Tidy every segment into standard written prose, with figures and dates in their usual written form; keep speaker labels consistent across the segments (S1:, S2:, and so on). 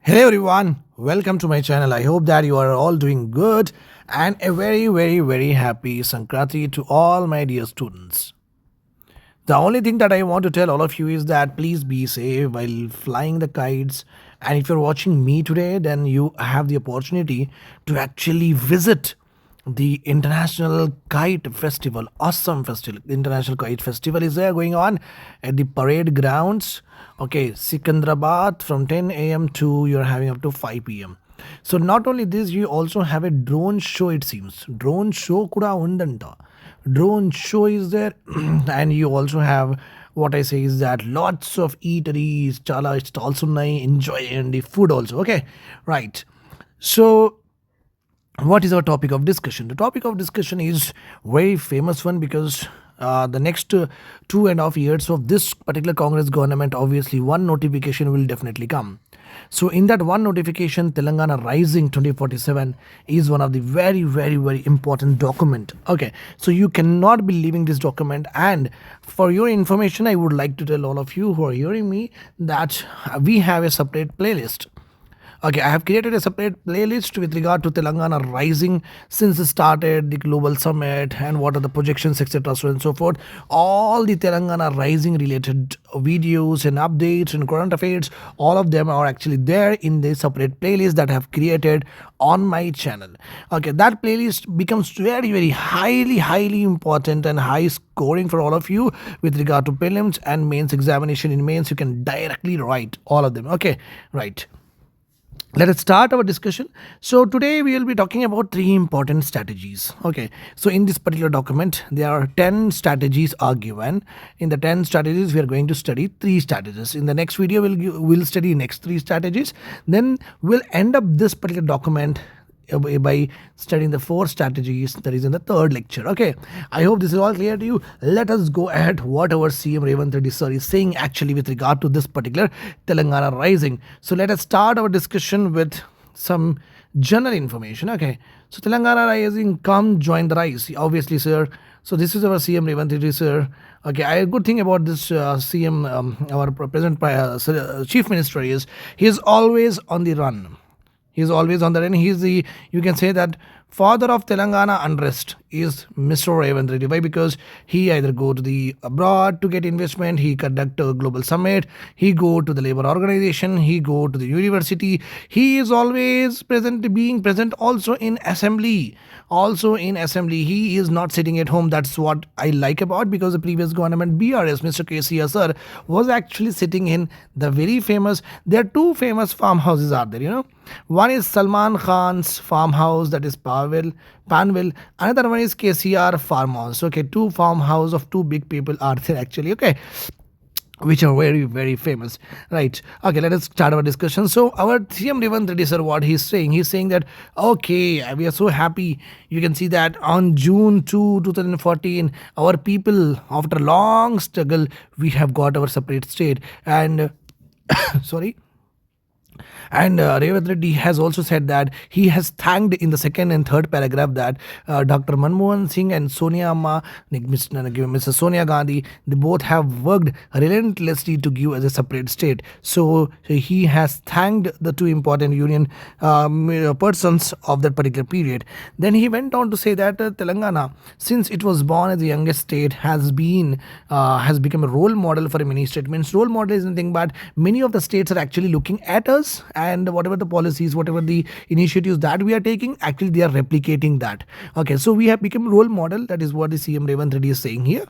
S1: Hello everyone, welcome to my channel. I hope that you are all doing good and a very happy Sankranti to all my dear students. The only thing that I want to tell all of you is that please be safe while flying the kites. And if you're watching me today, then you have the opportunity to actually visit the International Kite Festival. Awesome festival. International Kite Festival is there going on at the parade grounds. Okay, Sikandrabad from 10 a.m. to you're having up to 5 p.m. So not only this, you also have a drone show. It seems drone show kuda undanta. Drone show is there, and you also have what I say is that lots of eateries, chala stalls ఉన్నాయి, enjoy and the food also. Okay, right. So what is our topic of discussion? The topic of discussion is very famous one because the next 2.5 years of this particular Congress government, obviously one notification will definitely come. So in that one notification, Telangana Rising 2047 is one of the very important document. Okay, so you cannot be leaving this document. And for your information, I would like to tell all of you who are hearing me that we have a separate playlist. Okay, I have created a separate playlist with regard to Telangana Rising since it started, the global summit, and what are the projections, etc. So and so forth. All the Telangana Rising related videos and updates and current affairs, all of them are actually there in the separate playlist that I have created on my channel. Okay, that playlist becomes very highly important and high scoring for all of you with regard to prelims and mains examination. In mains, you can directly write all of them. Okay, right. Let us start our discussion. So today we will be talking about three important strategies. Okay, so in this particular document there are 10 strategies are given. In the 10 strategies we are going to study 3 strategies. In the next video we'll study next 3 strategies. Then we'll end up this particular document by studying the 4 strategies that is in the 3rd lecture. Okay, I hope this is all clear to you. Let us go ahead what our CM Revanth Reddy sir is saying actually with regard to this particular Telangana Rising. So let us start our discussion with some general information. Okay, so Telangana Rising, come join the rise. Obviously, sir. So this is our CM Revanth Reddy sir. Okay, a good thing about this CM, our present Chief Minister is he is always on the run. He's always on the run. He's the, you can say that, father of Telangana unrest is Mr. Revanth Reddy. Why? Because he either go to the abroad to get investment, he conduct a global summit, he go to the labor organization, he go to the university. He is always present, being present also in assembly. Also in assembly, he is not sitting at home. That's what I like about, because the previous government BRS, Mr. KCR sir, was actually sitting in the very famous, there are 2 famous farmhouses are there, you know. One is Salman Khan's farmhouse, that is Panvel. Another one is KCR farmhouse. Okay, 2 farmhouse of 2 big people are there actually. Okay, which are very famous, right? Okay, let us start our discussion. So our CM Revanth Reddy sir, what he's saying that okay, we are so happy. You can see that on June 2, 2014, our people, after long struggle, we have got our separate state. And sorry. And Revanth Reddy has also said that he has thanked in the 2nd and 3rd paragraph that Dr. Manmohan Singh and Sonia Amma, Mrs. Sonia Gandhi, they both have worked relentlessly to give as a separate state. So he has thanked the 2 important union persons of that particular period. Then he went on to say that Telangana, since it was born as the youngest state, has become a role model for many states. Means role model is nothing but many of the states are actually looking at us, and whatever the policies, whatever the initiatives that we are taking, actually they are replicating that. Okay, so we have become role model. That is what the CM Revanth Reddy is saying here.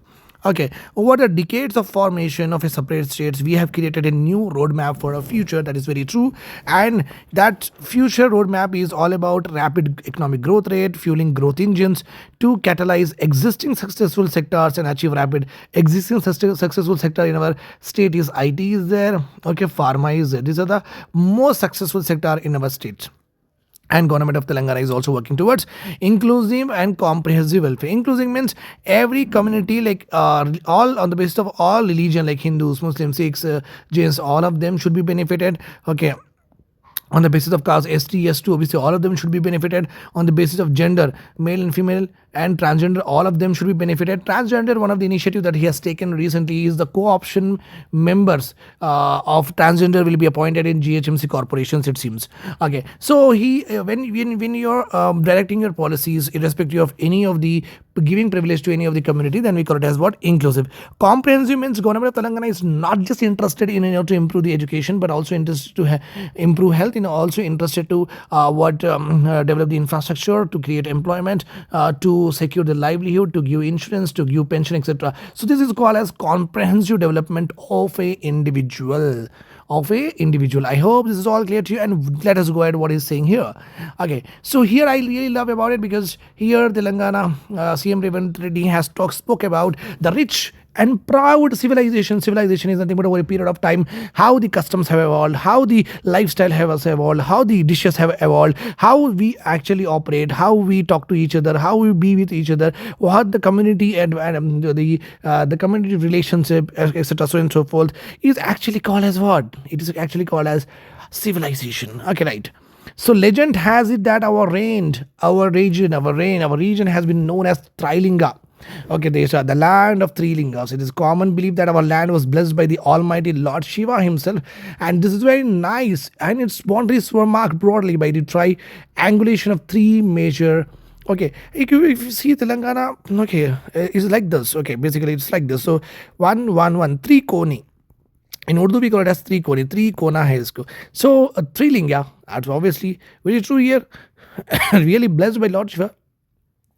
S1: Okay, over the decades of formation of a separate states, we have created a new roadmap for a future. That is very true. And that future roadmap is all about rapid economic growth rate, fueling growth engines to catalyze existing successful sectors and achieve rapid existing successful sector in our state is IT is there. Okay, pharma is there. These are the most successful sector in our state. And government of Telangana is also working towards inclusive and comprehensive welfare. Inclusive means every community, like all on the basis of all religion, like Hindus, Muslims, Sikhs, Jains, all of them should be benefited. Okay, on the basis of caste, ST, S2, obviously all of them should be benefited. On the basis of gender, male and female and transgender, all of them should be benefited. Transgender, one of the initiative that he has taken recently is the co-option members of transgender will be appointed in GHMC corporations, it seems. Okay, so he when you're directing your policies irrespective of any of the giving privilege to any of the community, then we call it as what? Inclusive. Comprehensive means government of Telangana is not just interested in to improve the education, but also interested to improve health, also interested to develop the infrastructure, to create employment, to secure the livelihood, to give insurance, to give pension, etc. So this is called as comprehensive development of a individual. I hope this is all clear to you, and let us go ahead what he's saying here. Okay, so here I really love about it because here Telangana CM Revant Reddy has spoke about the rich and proud civilization. Civilization is nothing but over a period of time, how the customs have evolved, how the lifestyle has evolved, how the dishes have evolved, how we actually operate, how we talk to each other, how we be with each other, what the community and the community relationship, etc. so and so forth is actually called as what? It is actually called as civilization. Okay, right. So legend has it that our region has been known as Trilinga. Okay, Desha, the land of three lingas. It is common belief that our land was blessed by the Almighty Lord Shiva himself, and this is very nice. And its boundaries were marked broadly by the triangulation of three major. Okay, if you see Telangana, okay, it's like this. Okay, basically it's like this. So 1 1 1 3 koni. In Urdu, we call it as three koni. Three kona hai isko. So three linga. That's obviously very true here. Really blessed by Lord Shiva.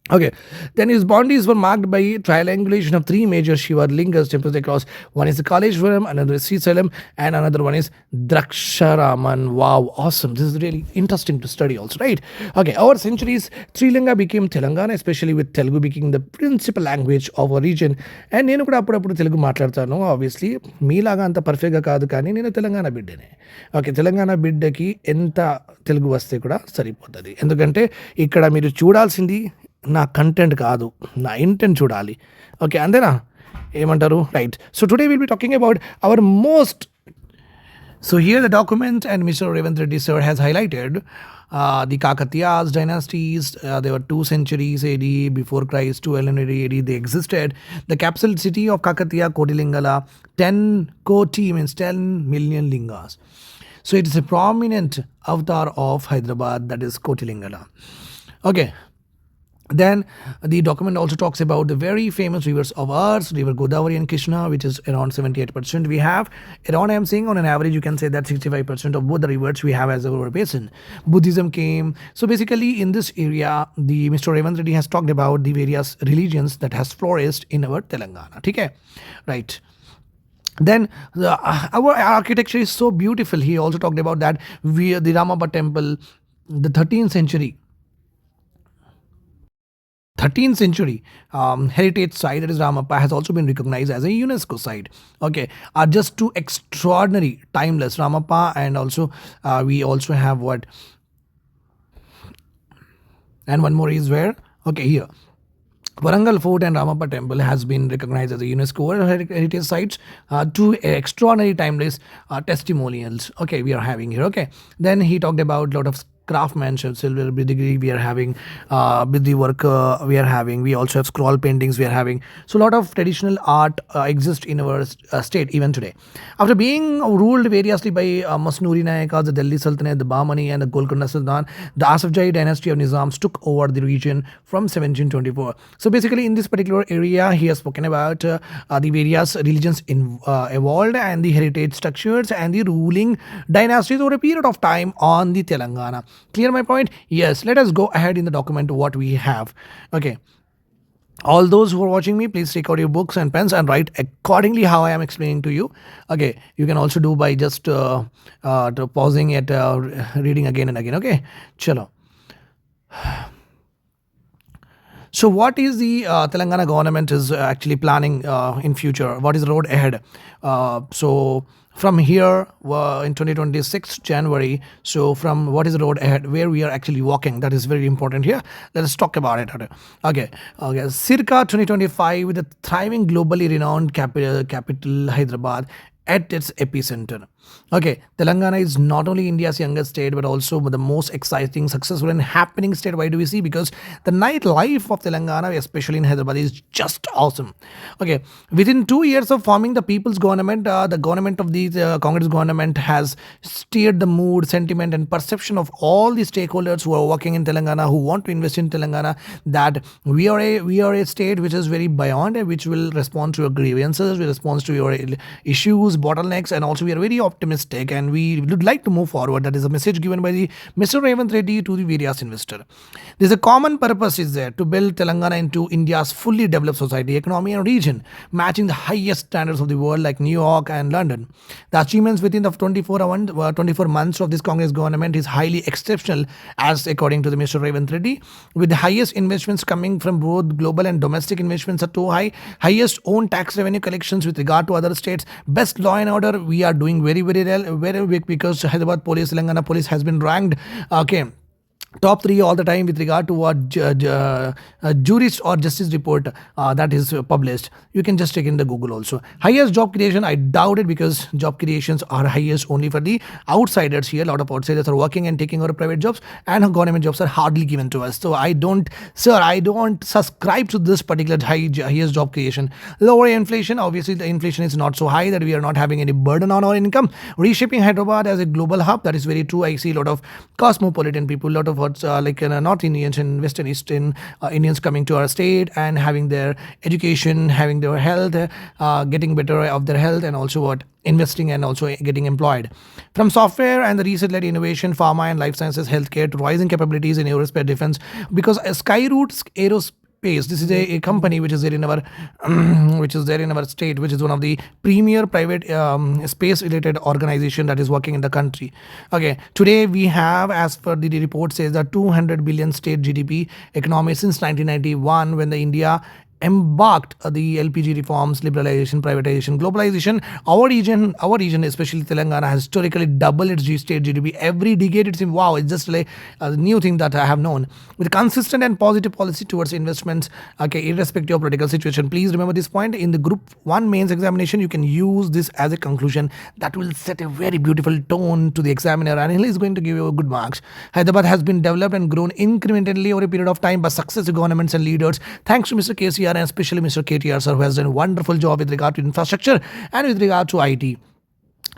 S1: Okay, then his boundaries were marked by triangulation of three major Shiva lingas temples across. One is the Kaleshwaram, another is Srisalam, and another one is Draksharaman. Wow, awesome. This is really interesting to study also, right? Okay, over centuries, Trilinga became Telangana, especially with Telugu becoming the principal language of our region. And నేను కూడా అప్పుడప్పుడు తెలుగు మాట్లాడతాను obviously మీలాగా అంత పర్ఫెక్ట్గా కాదు కానీ నేను తెలంగాణ బిడ్డనే. ఓకే, తెలంగాణ బిడ్డకి ఎంత తెలుగు వస్తే కూడా సరిపోతుంది. ఎందుకంటే ఇక్కడ మీరు చూడాల్సింది నా కంటెంట్ కాదు, నా ఇంటెంట్ చూడాలి. ఓకే, అంతేనా? ఏమంటారు? Right. So today will be talking about our most. So here the document and Mr. Revant Reddy sir has highlighted the Kakatiyas dynasties. There were 2 centuries AD before Christ, 1200 AD they existed. The capital city of Kakatiya, Kotilingala, 10 Koti means 10 million lingas. So it is a prominent avatar of Hyderabad, that is Kotilingala. Okay. Then the document also talks about the very famous rivers of ours, river Godavari and Krishna, which is around 78% we have. Around, I am saying on an average, you can say that 65% of both the rivers we have as our basin. Buddhism came. So basically in this area, the Mr. Revant Reddy has talked about the various religions that has flourished in our Telangana. Okay, right. Then our architecture is so beautiful. He also talked about that the Ramappa temple, the 13th century heritage site, that is Ramappa, has also been recognized as a UNESCO site. Okay, are just 2 extraordinary, timeless Ramappa, and also we also have what, and one more is where, okay, here Warangal Fort and Ramappa Temple has been recognized as a UNESCO World Heritage Sites. 2 extraordinary timeless testimonials. Okay, we are having here. Okay, then he talked about a lot of craftsmanship, silver degree we are having, Bidhi work we are having. We also have scroll paintings we are having. So a lot of traditional art exists in our state even today. After being ruled variously by Masnuri Nayakas, the Delhi Sultanate, the Bahmani and the Golconda Sultan, the Asafjai dynasty of Nizams took over the region from 1724. So basically in this particular area he has spoken about the various religions evolved and the heritage structures and the ruling dynasties over a period of time on the Telangana. Clear my point? Yes, let us go ahead in the document what we have. Okay, all those who are watching me, please take out your books and pens and write accordingly how I am explaining to you. Okay, you can also do by just pausing it, reading again and again. Okay, chalo. So what is the Telangana government is actually planning in future? What is the road ahead? So from here in 2026 January, so from what is the road ahead, where we are actually walking, that is very important here. Let us talk about it. Okay, circa 2025, with a thriving globally renowned capital Hyderabad at its epicenter. Okay, Telangana is not only India's youngest state but also the most exciting, successful, and happening state. Why do we see? Because the nightlife of Telangana, especially in Hyderabad, is just awesome. Okay, within 2 years of forming the People's Government, the government of the Congress government has steered the mood, sentiment, and perception of all the stakeholders who are working in Telangana, who want to invest in Telangana, that we are a state which is very beyond, and which will respond to your grievances, will respond to your issues, bottlenecks, and also we are very optimistic and we would like to move forward. That is a message given by the Mr. Revant Reddy to the various investor. There's a common purpose is there to build Telangana into India's fully developed society, economy, and region, matching the highest standards of the world like New York and London. The achievements within the 24 months of this Congress government is highly exceptional, as according to the Mr. Revant Reddy, with the highest investments coming from both global and domestic investments are too high, highest own tax revenue collections with regard to other states, best law and order. We are doing very well, very big, because Hyderabad police, Telangana police has been ranked top three all the time with regard to what jurist or justice report that is published. You can just check in the Google also. Highest job creation, I doubt it, because job creations are highest only for the outsiders here. A lot of outsiders are working and taking over private jobs, and government jobs are hardly given to us. So I don't subscribe to this particular highest job creation. Lower inflation, obviously the inflation is not so high that we are not having any burden on our income. Reshaping Hyderabad as a global hub, that is very true. I see a lot of cosmopolitan people, a lot of North Indians and Western Eastern Indians coming to our state and having their education, having their health, getting better of their health, and also investing and also getting employed. From software and the research-led innovation, pharma and life sciences, healthcare, to rising capabilities in aerospace defense, because Skyroot Aerospace, this is a company which is there in our state, which is one of the premier private space related organization that is working in the country. Okay, today we have, as per the report says, that 200 billion state GDP economy since 1991, when the India embarked the LPG reforms, liberalization, privatization, globalization. Our region, especially Telangana, has historically doubled its state GDP every decade. It seems, wow, it's just like a new thing that I have known. With consistent and positive policy towards investments, okay, irrespective of political situation. Please remember this point. In the Group 1 mains examination, you can use this as a conclusion that will set a very beautiful tone to the examiner, and he is going to give you good marks. Hyderabad has been developed and grown incrementally over a period of time by successive governments and leaders, thanks to Mr. KCR and especially Mr. KTR sir, who has done a wonderful job with regard to infrastructure and with regard to IT,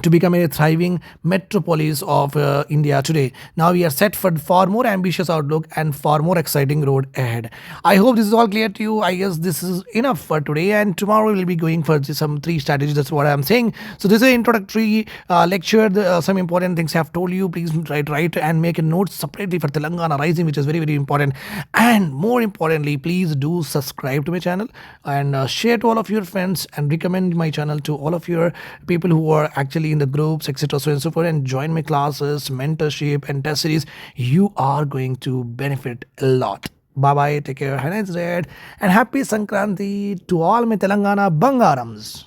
S1: to become a thriving metropolis of India today. Now we are set for far more ambitious outlook and far more exciting road ahead. I hope this is all clear to you. I guess this is enough for today, and tomorrow we'll be going for some 3 strategies. That's what I'm saying. So this is an introductory lecture. Some important things I have told you. Please write and make a note separately for Telangana Rising, which is very important. And more importantly, please do subscribe to my channel and share to all of your friends, and recommend my channel to all of your people who are actually in the groups, etc., so and so forth, and join my classes, mentorship, and test series. You are going to benefit a lot. Bye bye, take care, have a nice day, and happy Sankranti to all my Telangana Bangarams.